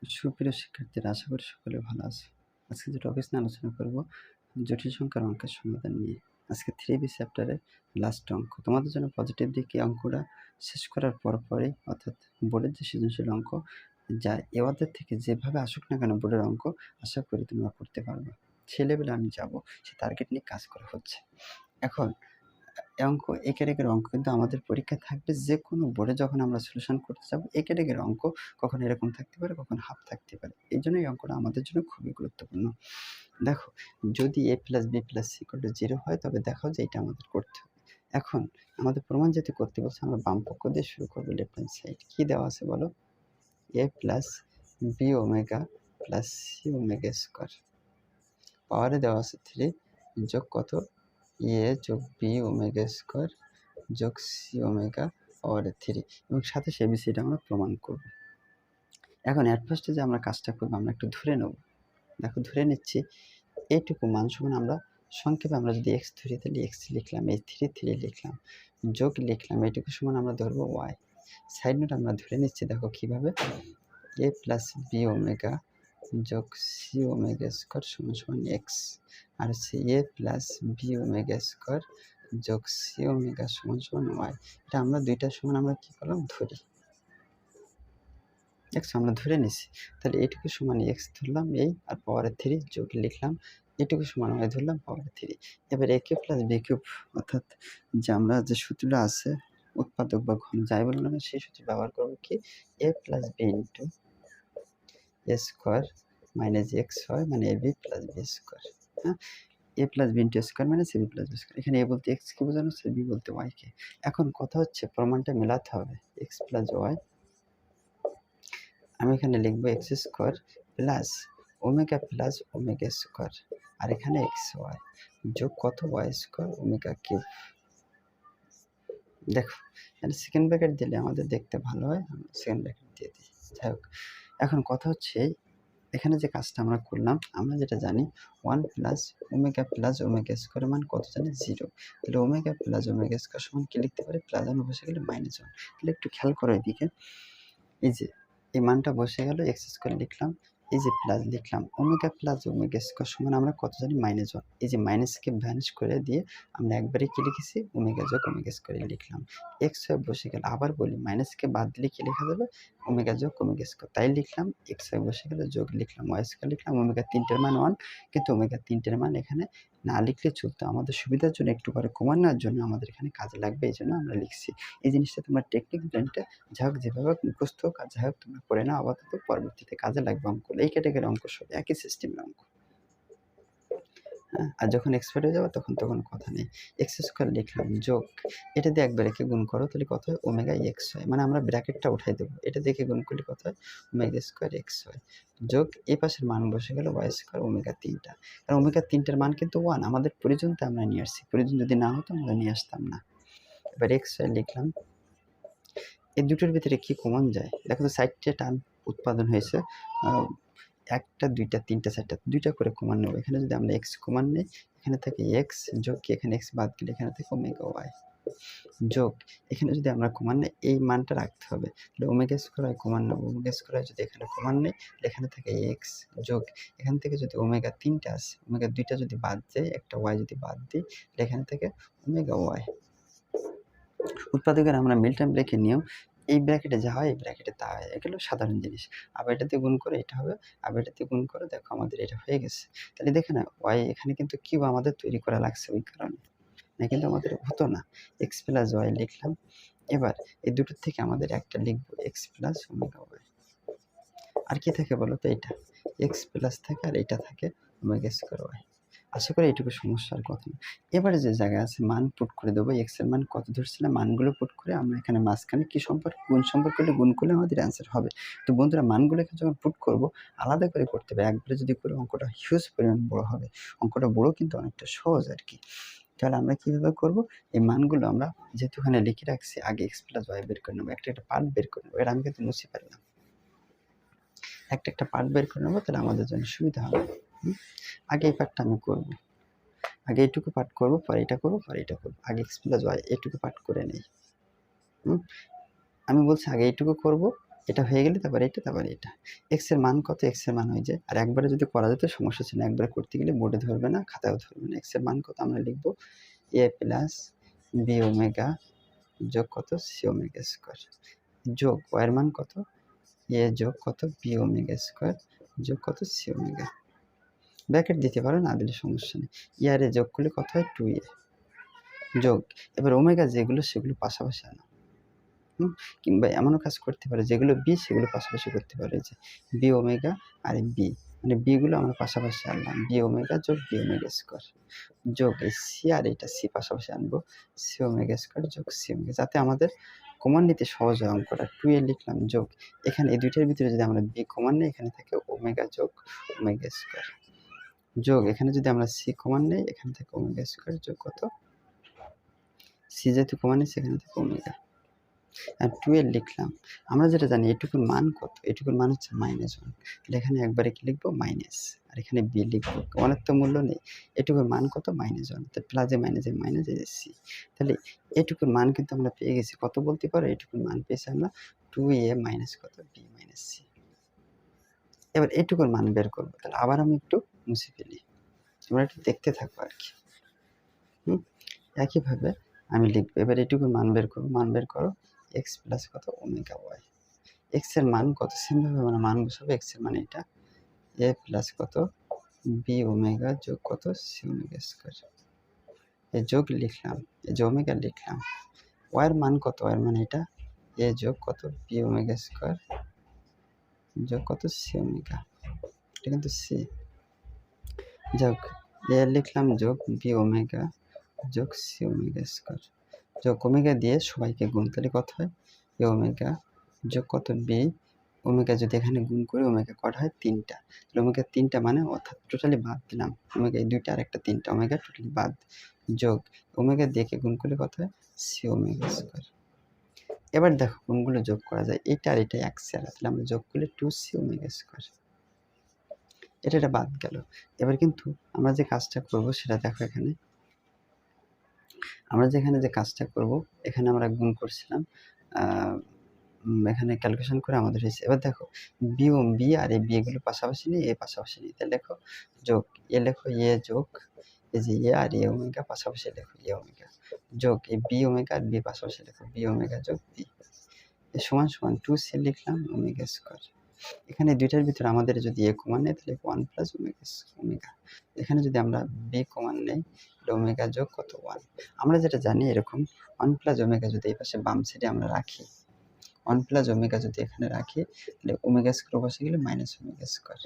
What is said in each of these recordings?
সুপ্রিয় শিক্ষার্থীরা, আশা করি সকলে ভালো আছে। আজকে যে টপিক নিয়ে আলোচনা করব, জটিল সংখ্যার অঙ্কের সমাধান নিয়ে। আজকে 3B চ্যাপ্টারের লাস্ট অঙ্ক। তোমাদের জন্য পজিটিভ দিকে অঙ্কটা শেষ করার পরে অর্থাৎ বোর্ডের যে সৃজনশীল অঙ্ক যা এওয়াদের থেকে যেভাবে আসুক না কেন বোর্ডের অঙ্ক, আশা করি তোমরা করতে পারবে। সে লেভেলে আমি যাব, সে টার্গেট নিয়ে কাজ করা হচ্ছে। এখন অঙ্ক একের অঙ্ক কিন্তু আমাদের পরীক্ষা থাকবে, যে কোনো বোর্ডে যখন আমরা সলিউশন করতে যাবো একের অঙ্ক কখন এরকম থাকতে পারে, কখন হাফ থাকতে পারে। এই জন্য এই অঙ্কটা আমাদের জন্য খুবই গুরুত্বপূর্ণ। দেখো, যদি a plus B plus C equal to 0 হয় তবে দেখাও যে এটা আমাদের করতে হবে। এখন আমাদের প্রমাণ যেহেতু করতে বলছে, আমরা বাম পক্ষ দিয়ে শুরু করবো, লেফট হ্যান্ড সাইড। কি দেওয়া আছে বলো? a plus B omega plus C omega square, পাওয়ারে দেওয়া আছে 3 যোগ কত, এ যোগ বি ওমেগা স্কোয়ার যোগ সি ওমেগা পাওয়ার 3, এবং সাথে সে বিসিটা আমরা প্রমাণ করব। এখন অ্যাট ফার্স্টে যে আমরা কাজটা করবো, আমরা একটু ধরে নেব। দেখো, ধরে নিচ্ছি এইটুকু মান সমান, আমরা সংক্ষেপে আমরা যদি এক্স ধরি তাহলে এক্স লিখলাম, এই 3 লিখলাম, যোগ লিখলাম, এইটুকু সমান আমরা ধরবো ওয়াই। সাইড নোট আমরা ধরে নিচ্ছি, দেখো কীভাবে, এ প্লাস বি ওমেগা যোগ সি ওমেগা স্কোয়ার সমান সমান এক্স, আর হচ্ছে এ প্লাস বি ওমেগা স্কোয়ার যোগ সি ওমেগা সমান সমান ওয়াই। এটা আমরা দুইটার সমান আমরা কী করলাম, ধরি এক্স আমরা ধরে নিছি। তাহলে এইটুকু সমান এক্স ধরলাম, এই আর পাওয়ারে 3 যোগ লিখলাম, এইটুকু সমান ওয়াই ধরলাম, পাওয়ারে 3। এবার এ কিউব প্লাস বি কিউব, অর্থাৎ যে আমরা যে সূত্রটা আছে উৎপাদক বা ঘন যাই বললাম না, সেই সূত্র ব্যবহার করবো কি, A plus B into A square minus X হয়, মানে A B plus B square. হ্যাঁ, A plus B into square minus A B plus B square. এখানে এ বলতে এক্স কে বোঝানো হচ্ছে, বি বলতে ওয়াই কে। এখন কথা হচ্ছে প্রমাণটা মেলাতে হবে, এক্স প্লাস ওয়াই, আমি এখানে লিখবো X square plus omega plus omega square, আর এখানে এক্স ওয়াই যোগ কত, ওয়াই স্কোয়ার ওমেগা কিউব। দেখো, এখানে সেকেন্ড ব্র্যাকেট দিলে আমাদের দেখতে ভালো হয়, আমরা সেকেন্ড ব্র্যাকেট দিয়ে দিই। যাই হোক, এখন কথা হচ্ছে এখানে যে কাজটা আমরা করলাম, আমরা যেটা জানি 1 প্লাস ওমেগা স্কোয়ার মান কত জানি, 0। তাহলে ওমেগা প্লাস ওমেগা স্কোয়ার সমান কি লিখতে পারি, প্লাস ওয়ান বসে গেলে -1। তাহলে একটু খেয়াল করো এদিকে, এই যে এই মানটা বসে গেল, এক্স স্কোয়ার লিখলাম, এই যে প্লাস লিখলাম, ওমেগা প্লাস ওমেগা স্কোয়ার সমান আমরা কত জানি, -1। এই যে মাইনাসকে ভ্যানিশ করে দিয়ে আমরা একবারে কি লিখেছি, ওমেগা যোগ ওমেগা স্কোয়ার লিখলাম, এক্স ওয়াই বসে গেল। আবার বলি, মাইনাসকে বাদ দিলে কি লেখা যাবে, ওমেগা যোগ ওমেগা স্কোয়ার, তাই লিখলাম, এক্স ওয়াই বসে গেল, যোগ লিখলাম, ওয়াই স্কোয়ার লিখলাম, ওমেগা 3টের মান 1, কিন্তু ওমেগা 3টের মান এখানে না লিখলে চলতো, আমাদের সুবিধার জন্য একটু পরে কমানোর জন্য আমাদের এখানে কাজে লাগবে, এই জন্য আমরা লিখছি। এই জিনিসটা তোমরা টেকনিক ব্রেনটা যাই হোক যেভাবে মুখস্থ হোক আর যাই হোক তোমরা করে নাও, আপাতত পরবর্তীতে কাজে লাগবে অঙ্ক। এই ক্যাটাগরির অঙ্ক সব একই সিস্টেমের অঙ্ক। হ্যাঁ, আর যখন এক্সপার্ট হয়ে যাবে তখন তো কোনো কথা নেই। এক্স স্কোয়ার লিখলাম, যোগ এটা দিয়ে একবার একে গুণ করো, তাহলে কত হয়, ওমেগা এক্স হয়, মানে আমরা ব্র্যাকেটটা উঠাই দেবো, এটা দেখে গুণ করলে কত হয়, ওমেগা স্কোয়ার এক্স হয়, যোগ এই পাশের মান বসে গেল ওয়াই স্কোয়ার ওমেগা 3টা। আর ওমেগা 3টার মান কিন্তু 1, আমাদের প্রয়োজনতে আমরা নিয়ে আসছি, প্রয়োজন যদি না হতো আমরা নিয়ে আসতাম না। এবার এক্স ওয়াই লিখলাম, এই দুটোর ভিতরে কি কমন যায়, দেখো তো 4টে টার্ম উৎপাদন হয়েছে, 1টা 2টা 3টা 4টা, 2টা করে কমান নেব। এখানে যদি আমরা এক্স কমান নিই, এখানে থাকে এক্স, যোগ কি এখানে এক্স বাদ গেলে এখানে থাকে ওমেগা ওয়াই, যোগ এখানে যদি আমরা কমান নিই এই মানটা রাখতে হবে, তাহলে ওমেগা স্কোয়ার কমান নেব, ওমেগা স্কোয়ার যদি এখানে কমান নেই এখানে থাকে এক্স, যোগ এখান থেকে যদি ওমেগা 3টা আসে, ওমেগা 2টা যদি বাদ যায়, একটা ওয়াই যদি বাদ দিই, এখানে থেকে ওমেগা ওয়াই। উৎপাদকের আমরা মিল টাইম ব্রেকে নিয়েও এই ব্র্যাকেটে যা হয় এই ব্র্যাকেটে তা হয়, এগুলো সাধারণ জিনিস। আবার এটাতে গুণ করে এটা হবে, আবার এটাতে গুণ করে দেখো আমাদের এটা হয়ে গেছে। তাহলে দেখে না, ওয়াই এখানে কিন্তু কিউ আমাদের তৈরি করা লাগছে ওই কারণে, না কিন্তু আমাদের হতো না। এক্স প্লাস ওয়াই লিখলাম, এবার এই দুটোর থেকে আমাদের একটা লিখবো এক্স প্লাস ওমেগা ওয়াই। আর কি থাকে বলো তো, এটা এক্স প্লাস থাকে আর এটা থাকে ওমেগা স্কোয়ার ওয়াই। আশা করি এইটুকু সমস্যার কথা না। এবারে যে জায়গায় আছে মান পুট করে দেবো, এক্স এর মান কত ধরছিলাম, মানগুলো পুট করে আমরা এখানে মাঝখানে কি সম্পর্ক, গুণ সম্পর্ক করলে গুণ করলে আমাদের অ্যান্সার হবে। তো বন্ধুরা, মানগুলোকে যখন পুট করবো আলাদা করে করতে হবে, একবারে যদি করে অঙ্কটা হিউজ পরিমাণ বড় হবে। অঙ্কটা বড় কিন্তু অনেকটা সহজ আর কি। তাহলে আমরা কীভাবে করবো, এই মানগুলো আমরা যেহেতু এখানে লিখে রাখছি, আগে এক্স প্লাস ওয়াই বের করে নেবো, একটা পার্ট বের করে নেবো, এটা আমি কিন্তু মুছে পারলাম, একটা পার্ট বের করে নেবো, তাহলে আমাদের জন্য সুবিধা হবে। আগে এই পার্টটা আমি করবো, আগে এইটুকু পাঠ করবো, পরে এটা করবো, পরে এটা করবো, আগে এক্স প্লাস ওয়াই এইটুকু পাঠ করে নেই। আমি বলছি আগে এইটুকু করবো, এটা হয়ে গেলে তারপরে এটা, তারপরে এটা। এক্স এর মান কত? এক্স এর মান ওই যে, আর একবারে যদি করা যেত সমস্যা ছিল না, একবারে করতে গেলে বোর্ডে ধরবে না, খাতায়ও ধরবে না। এক্স এর মান কত আমরা লিখবো এ প্লাস বি ওমেগা যোগ কত সি ওমেগা স্কোয়ার যোগ ওয়াই এর মান কত এ যোগ কত বি ওমেগা স্কোয়ার যোগ কত সি ওমেগা। ব্র্যাকেট দিতে পারো, না দিলে সমস্যা নেই। ইয়ারে যোগ করলে কত হয় 2a যোগ, এবার ওমেগা যেগুলো সেগুলো পাশাপাশি আনো। কিংবা এমনও কাজ করতে পারে যেগুলো বি সেগুলো পাশাপাশি করতে পারে, যে বি ওমেগা আর বি, মানে বিগুলো আমরা পাশাপাশি আনলাম, বি ওমেগা যোগ বি ওমেগা স্কোয়ার যোগ এই সি আর এটা সি পাশাপাশি আনবো, সি ওমেগা স্কোয়ার যোগ সি ওমেগা, যাতে আমাদের কমন নিতে সহজ হয় অঙ্কটা। 2a লিখলাম যোগ, এখানে এই দুইটার ভিতরে যদি আমরা বি কমন নিই এখানে থাকে ওমেগা যোগ ওমেগা স্কোয়ার যোগ, এখানে যদি আমরা সি কমন নিই এখানে থেকে ওমেগা স্কোয়ার যোগ কত সি যেহেতু কমন নিই সেখানে থেকে ওমেগা। আর 2 লিখলাম, আমরা যেটা জানি এটুকুর মান কত, এটুকুর মান হচ্ছে -1, তাহলে এখানে একবারে কি লিখবো মাইনাস, আর এখানে বি লিখবো, অনেক তো মূল্য নেই, এটুকুর মান কত -1, তো প্লাসে মাইনাসে মাইনাস এই সি, তাহলে এটুকুর মান কিন্তু আমরা পেয়ে গেছি, কত বলতে পারো, এটুকুর মান পেয়েছি আমরা 2a মাইনাস কত বি মাইনাস সি। এবার এটুকুর মান বের করবো, তাহলে আবার আমি একটু মুছে ফেলি, তোমরা একটু দেখতে থাকবো আর কি। একইভাবে আমি লিখবো, এবার এটুকুর মান বের করবো, মান বের করো এক্স প্লাস কত ওমেগা ওয়াই, এক্স এর মান কত সেমভাবে আমরা মান বসাবো, এক্স এর মান এটা এ প্লাস কত বি ওমেগা যোগ কত সি ওমেগা স্কোয়ার, এই যোগ লিখলাম, এই যে ওমেগা লিখলাম, ওয়াই এর মান কত, ওয়াই এর মান এটা এ যোগ কত বি ওমেগা স্কোয়ার যোগ কত সি ওমেগা, এটা কিন্তু সি, যোগ এ লিখলাম যোগ বি ওমেগা যোগ সি ওমেগা স্কোয়ার যোগ ওমেগা দিয়ে সবাইকে গুণ, তাহলে কত হয় এ ওমেগা যোগ কত বি ওমেগা, যদি এখানে গুণ করি ওমেগা কত হয় 3টা, তাহলে ওমেগা 3টা মানে অর্থাৎ টোটালি বাদ দিলাম, ওমেগা এই 2টা আর একটা 3টা ওমেগা টোটালি বাদ, যোগ ওমেগা দিয়ে গুণ করলে কত হয় সি ওমেগা স্কোয়ার। এবার দেখো কোনগুলো যোগ করা যায়, এটা আর এটা একসে, তাহলে আমরা যোগ করলে 2c ওমেগা স্কোয়ার, এটা বাদ গেল। এবার কিন্তু আমরা যে কাজটা করব সেটা দেখো, এখানে আমরা যেখানে যে কাজটা করব, এখানে আমরা গুণ করছিলাম, এখানে ক্যালকুলেশন করে আমাদের হয়েছে। এবার দেখো বি আর এই বি এগুলো পাশাপাশি নেই, এ পাশাপাশি নেই, তাহলে লেখো যোগ এ, লেখো এ যোগ এই যে এ আর এ ওমেগা পাশাপাশি লেখো এ ওমেগা যোগ এই বি ওমেগা আর বি পাশাপাশি লেখো বি ওমেগা যোগ বি, সমান সমান 2c লিখলাম ওমেগা স্কোয়ার। এখানে দুইটার ভিতরে আমাদের যদি এ কমান নেই তাহলে 1 প্লাস ওমেগা, এখানে যদি আমরা বি কমান নেই ওমেগা যোগ কত 1, আমরা যেটা জানি এরকম 1 প্লাস ওমেগা যদি এই পাশে বাম সাইডে আমরা রাখি, 1 প্লাস ওমেগা যদি এখানে রাখি তাহলে ওমেগা স্কোয়ার বসে গেলে মাইনাস ওমেগা স্কোয়ার।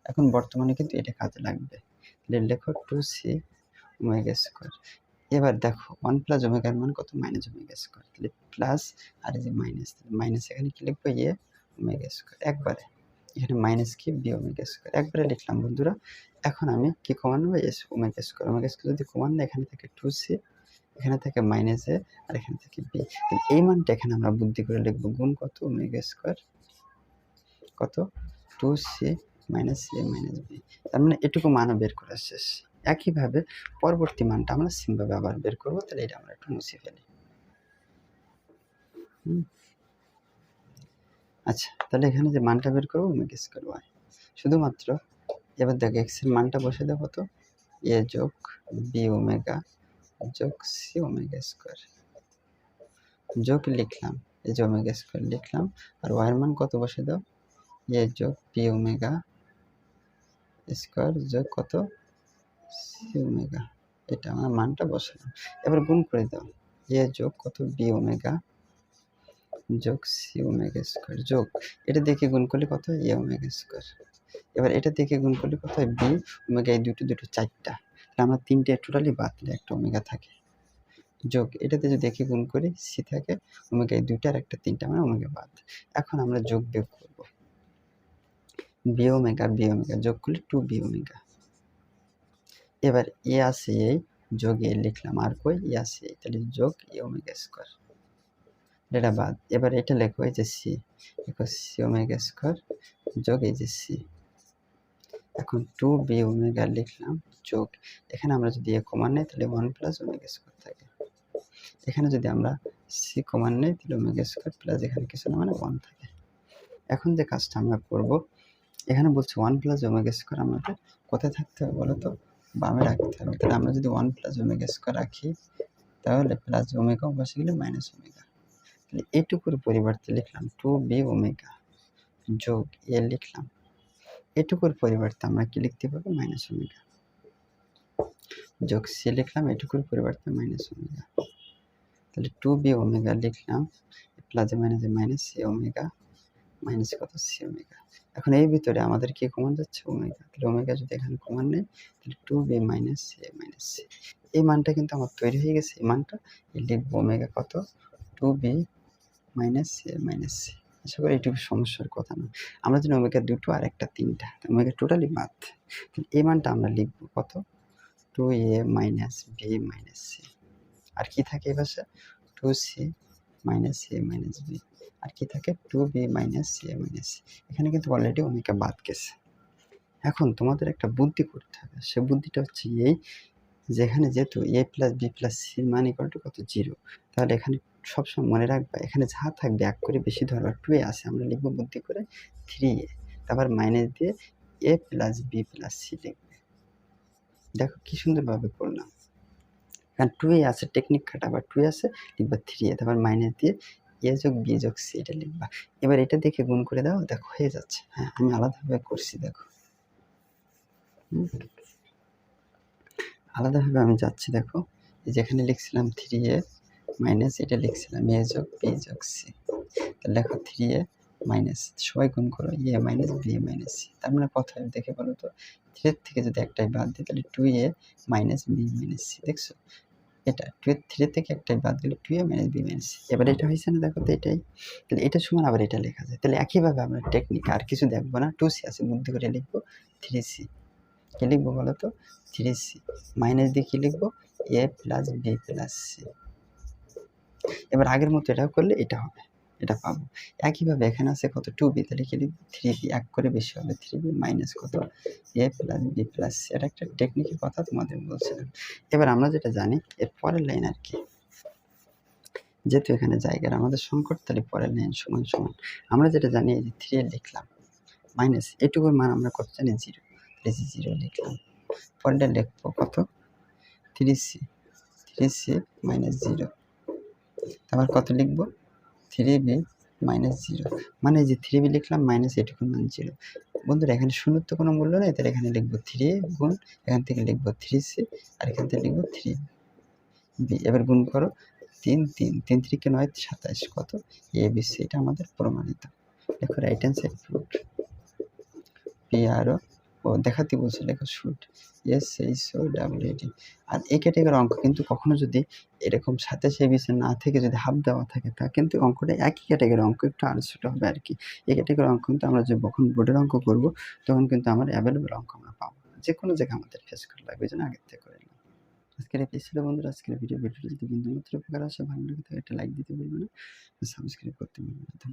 এখন বর্তমানে কিন্তু এটা কাজে লাগবে, তাহলে লেখো 2c ওমেগা স্কোয়ার। এবার দেখো 1 প্লাস ওমেগার মান কত মাইনাস ওমেগা স্কোয়ার, তাহলে প্লাস আর এই যে মাইনাস, মাইনাস এখানে কি লিখবো এ ওমেগা স্কোয়ার, একবারে এখানে মাইনাস কি বি ওমেগা স্কোয়ার, একবারে লিখলাম বন্ধুরা। এখন আমি কি কমান নেবো S omega square, omega square যদি কমান নেই এখানে থেকে 2c, এখানে থেকে মাইনাস এ আর এখানে থেকে বি, এই মানটা এখানে আমরা বুদ্ধি করে লিখবো গুণ কত ওমেগা স্কোয়ার কত 2c মাইনাস এ মাইনাস বি, তার মানে এটুকু মানও বের করা শেষ। একইভাবে পরবর্তী মানটা আমরা সেমভাবে আবার বের করবো, তাহলে এটা আমরা একটু মুছে ফেলি। আচ্ছা, তাহলে এখানে যে মানটা বের করবো ওমেগা স্কোয়ার ওয়াই, শুধুমাত্র এবার দেখো এক্স এর মানটা বসে দেবো, তো এ যোগ বি ওমেগা যোগ সি ওমেগা স্কোয়ার যোগ লিখলাম এই যে ওমেগা স্কোয়ার লিখলাম, আর ওয়াই এর মান কত বসে দাও এ যোগ বি ওমেগা স্কোয়ার যোগ কত সি ওমেগা, এটা আমার মানটা বসালাম। এবার গুণ করে দাও এ যোগ কত বি ওমেগা যোগ সি ওমেগা স্কোয়ার যোগ এটা দেখে গুণ করলে কত হয় এ ওমেগা স্কোয়ার, এবার এটা দেখে গুণ করলে কত হয় বি ওমেগা, এই দুটো 4টা, তাহলে আমরা 3টে টোটালি বাদ দিলে একটা ওমেগা থাকে, যোগ এটাতে যদি দেখে গুণ করি সি থাকে ওমেগা, এই 2টা আর একটা 3টা মানে ওমেগা বাদ। এখন আমরা যোগ বিয়োগ করব, বি ওমেগা যোগ করলে 2b ওমেগা, এবার এ আছে এই যোগ এ লিখলাম, আর কই এ আছে এই, তাহলে যোগ এ ওমেগা স্কোয়ার, এটা বাদ। এবার এটা লেখো এই যে সি, দেখো সি ওমেগা স্কোয়ার যোগ এই যে সি, এখন 2b ওমেগা লিখলাম যোগ, এখানে আমরা যদি এ কমান নেই তাহলে 1 প্লাস ওমেগা স্কোয়ার থাকে, এখানে যদি আমরা সি কমান নেই তাহলে ওমেগা স্কোয়ার প্লাস এখানে কিছু না মানে 1 থাকে। এখন যে কাজটা আমরা করব, এখানে বলছে 1 প্লাস ওমেগা স্কোয়ার আমাদের কোথায় থাকতে হবে বলো তো? বামে রাখতে হবে। তাহলে আমরা যদি 1 প্লাস ওমেগা স্কোয়ার রাখি, তাহলে প্লাস ওমেগা বসে গেলে মাইনাস ওমেগা। তাহলে এটুকুর পরিবর্তে লিখলাম 2b ওমেগা যোগ এ লিখলাম। এটুকুর পরিবর্তে আমরা কি লিখতে পারবো? মাইনাস ওমেগা যোগ সি লিখলাম। এটুকুর পরিবর্তে মাইনাস ওমেগা। তাহলে 2b ওমেগা লিখলাম, প্লাসে মাইনাসে মাইনাস সি ওমেগা, মাইনাস কত? C omega. এখন এই ভিতরে আমাদের কি কমন যাচ্ছে? ওমেগা। তাহলে ওমেগা যদি এখানে কমন নেই, তাহলে 2b minus C minus C. এই মানটা কিন্তু আমার তৈরি হয়ে গেছে। এই মানটা লিখবো ওমেগা কত? 2b minus C minus C. আশা করি এইটুকু সমস্যার কথা না। আমরা জানি ওমেগা 2 আর একটা 3টা, ওমেগা টোটালি বাদ। এই মানটা আমরা লিখবো কত? 2a minus b minus C. আর কি থাকে এই পাশে? 2c minus a minus b। আর কি থাকে? 2b minus c minus c। এখানে কিন্তু অলরেডি ওমেগা বাদ গেছে। এখন তোমাদের একটা বুদ্ধি করতে হবে। সে বুদ্ধিটা হচ্ছে এই, যেখানে যেহেতু a plus b plus c মান ইকুয়াল টু কত? 0। তাহলে এখানে সবসময় মনে রাখবা, এখানে যা থাকবে এক করে বেশি ধরবা 2a আছে, আমরা লিখবো বুদ্ধি করে 3a, তারপর মাইনাস দিয়ে a plus b plus c লিখবে। দেখো কি সুন্দরভাবে করলাম। কারণ 2a আছে, টেকনিক খাটাবা, 2a আছে লিখবা 3a, তারপর মাইনাস দিয়ে a যোগ b যোগ c এটা লিখবা। এবার এটা দেখে গুণ করে দাও, দেখো হয়ে যাচ্ছে। হ্যাঁ, আমি আলাদাভাবে করছি, দেখো আলাদাভাবে আমি যাচ্ছি। দেখো যেখানে লিখছিলাম 3a মাইনাস, এটা লিখছিলাম a যোগ b যোগ c। তাহলে দেখো 3a মাইনাস, সবাই গুণ করো, a minus b minus c। তার মানে কত হয় দেখে বলো তো? 3 থেকে যদি একটাই বাদ দিই, তাহলে 2a minus b minus c। দেখছো এটা 3 থেকে একটাই বাদ দিলে 2a minus b minus c। এবার এটা হয়েছে না? দেখো তো এটাই। তাহলে এটার সমান আবার এটা লেখা যায়। তাহলে একইভাবে আমরা টেকনিক আর কিছু দেখবো না, 2c আছে, বুদ্ধি করে লিখবো 3c। কি লিখবো বলো তো? 3c মাইনাস দিয়ে কি লিখবো? a plus b plus c। এবার আগের মতো এটাও করলে এটা হবে, এটা পাবো। একইভাবে এখানে আছে কত? 2b, তাহলে কি লিখবো? 3b, এক করে বেশি হবে 3b মাইনাস কত? a plus b plus c। এটা একটা টেকনিকের কথা তোমাদের বলছিলাম। এবার আমরা যেটা জানি, এর পরের লাইন আর কি, যেহেতু এখানে জায়গার আমাদের সংকট, তাহলে পরের লাইন সমান সমান আমরা যেটা জানি, এই যে 3a লিখলাম মাইনাস এটুকুর মান আমরা কত জানি? 0। এই যে 0 লিখলাম। পরেরটা লিখবো কত? 3c, 3c minus 0। তারপর কত লিখবো? 3b minus 0। মানে যে 3b লিখলাম মাইনাস এটুকুর মান 0। বন্ধুরা এখানে শূন্যর তো কোনো মূল্য নেই, তাহলে এখানে লিখবো 3a গুণ, এখান থেকে লিখবো 3c, আর এখান থেকে লিখবো 3b। এবার গুণ করো, 3 3 3 3 9 27 কত? abc। এটা আমাদের প্রমাণিত। দেখো right hand side proofed. PRO ও দেখাতে বলছে, লেখো শুড, SHOWD। আর এই ক্যাটাগরির অঙ্ক কিন্তু কখনো যদি এরকম 27 ABC না থেকে যদি হাফ দেওয়া থাকে, তা কিন্তু অঙ্কটা একই ক্যাটাগরির অঙ্ক, একটু আলোচনা হবে আর কি। এই ক্যাটাগরির অঙ্ক কিন্তু আমরা যখন বোর্ডের অঙ্ক করবো, তখন কিন্তু আমার অ্যাভেলেবল অঙ্ক আমরা পাবো, যে কোনো জায়গায় আমাদের ফেস করা লাগবে, এই জন্য আগের থেকে করে নিলাম। আজকের এই ছিল বন্ধুরা, আজকের ভিডিওটি যদি বিন্দুমাত্র উপকার আসে, ভালো লাগে তাহলে একটা লাইক দিতে বলবে না, সাবস্ক্রাইব করতে বলবে না।